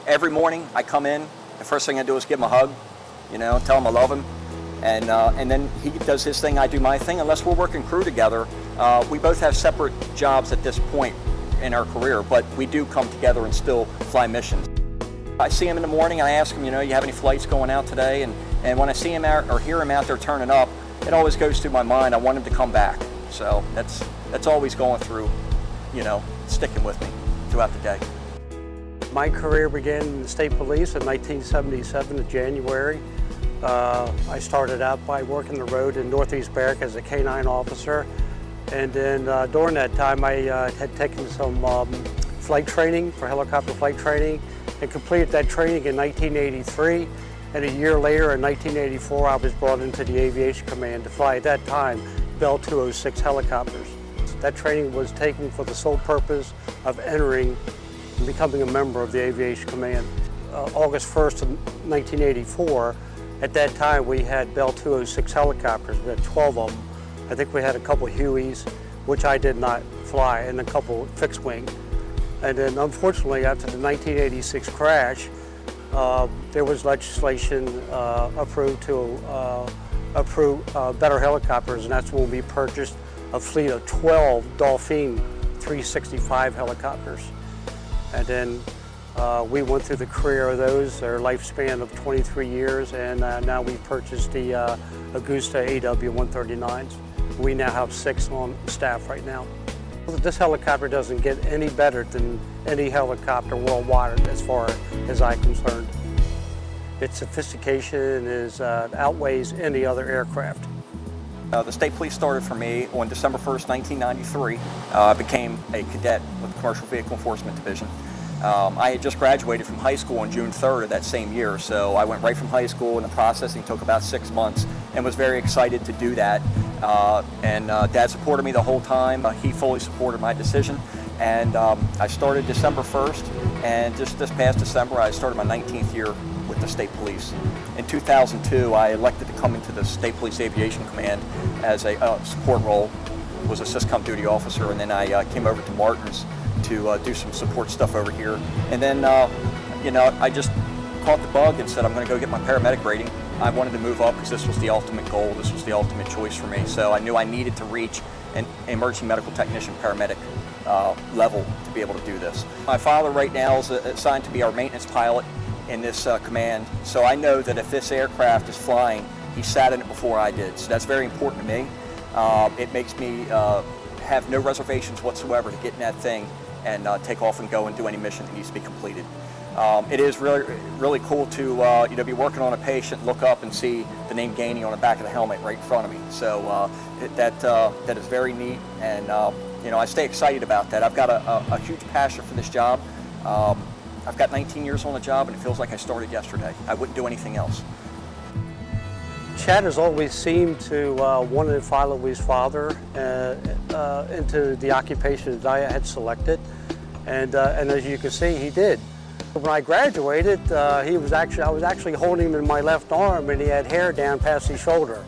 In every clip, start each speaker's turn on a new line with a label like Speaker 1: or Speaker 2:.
Speaker 1: Every morning I come in, the first thing I do is give him a hug, tell him I love him. And then he does his thing, I do my thing. Unless we're working crew together, we both have separate jobs at this point in our career, but we do come together and still fly missions. I see him in the morning and I ask him, you have any flights going out today? And when I see him out or hear him out there turning up, it always goes through my mind, I want him to come back. So that's always going through, sticking with me throughout the day.
Speaker 2: My career began in the state police in 1977 in January. I started out by working the road in Northeast Barrack as a K-9 officer. And then during that time I had taken some flight training for helicopter flight training and completed that training in 1983. And a year later in 1984 I was brought into the Aviation Command to fly at that time Bell 206 helicopters. That training was taken for the sole purpose of entering and becoming a member of the Aviation Command. August 1st of 1984, at that time we had Bell 206 helicopters. We had 12 of them. I think we had a couple Hueys, which I did not fly, and a couple fixed wing. And then unfortunately after the 1986 crash, there was legislation approved to approve better helicopters, and that's when we purchased a fleet of 12 Dolphin 365 helicopters. And then we went through the career of those, their lifespan of 23 years, and now we've purchased the Augusta AW139s. We now have 6 on staff right now. This helicopter doesn't get any better than any helicopter worldwide as far as I'm concerned. Its sophistication outweighs any other aircraft.
Speaker 1: The state police started for me on December 1st, 1993. I became a cadet with the Commercial Vehicle Enforcement Division. I had just graduated from high school on June 3rd of that same year, so I went right from high school, and the processing took about 6 months, and was very excited to do that. Dad supported me the whole time. He fully supported my decision, and I started December 1st, and just this past December I started my 19th year with the state police. In 2002 I elected to come into the State Police Aviation Command as a support role, was a SysCom duty officer, and then I came over to Martin's to do some support stuff over here. And then, I just caught the bug and said, I'm going to go get my paramedic rating. I wanted to move up because this was the ultimate goal. This was the ultimate choice for me. So I knew I needed to reach an emergency medical technician paramedic level to be able to do this. My father right now is assigned to be our maintenance pilot in this command. So I know that if this aircraft is flying, he sat in it before I did. So that's very important to me. It makes me have no reservations whatsoever to get in that thing and take off and go and do any mission that needs to be completed. It is really cool to be working on a patient, look up and see the name Gainey on the back of the helmet right in front of me. So that is very neat, and I stay excited about that. I've got a huge passion for this job. I've got 19 years on the job, and it feels like I started yesterday. I wouldn't do anything else.
Speaker 2: Chad has always seemed to want to follow his father into the occupation that I had selected, and as you can see, he did. When I graduated, I was actually holding him in my left arm, and he had hair down past his shoulder.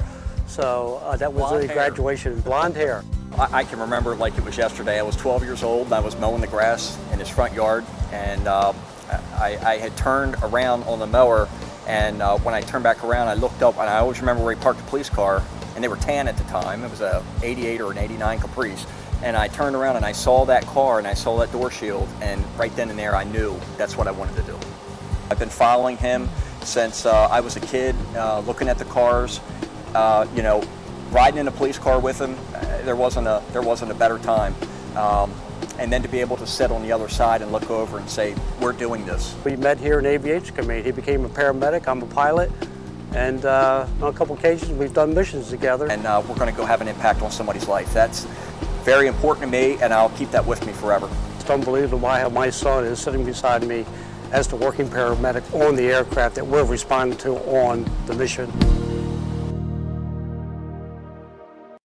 Speaker 2: So that was the graduation, blonde hair.
Speaker 1: I can remember it like it was yesterday. I was 12 years old, and I was mowing the grass in his front yard, and I had turned around on the mower, and when I turned back around, I looked up, and I always remember where he parked the police car, and they were tan at the time. It was a 88 or an 89 Caprice. And I turned around and I saw that car and I saw that door shield, and right then and there I knew that's what I wanted to do. I've been following him since I was a kid, looking at the cars, riding in a police car with him. There wasn't a better time. And then to be able to sit on the other side and look over and say, we're doing this.
Speaker 2: We met here in Aviation Command. He became a paramedic, I'm a pilot, and on a couple occasions we've done missions together.
Speaker 1: And we're going to go have an impact on somebody's life. That's very important to me, and I'll keep that with me forever.
Speaker 2: It's unbelievable why my son is sitting beside me as the working paramedic on the aircraft that we're responding to on the mission.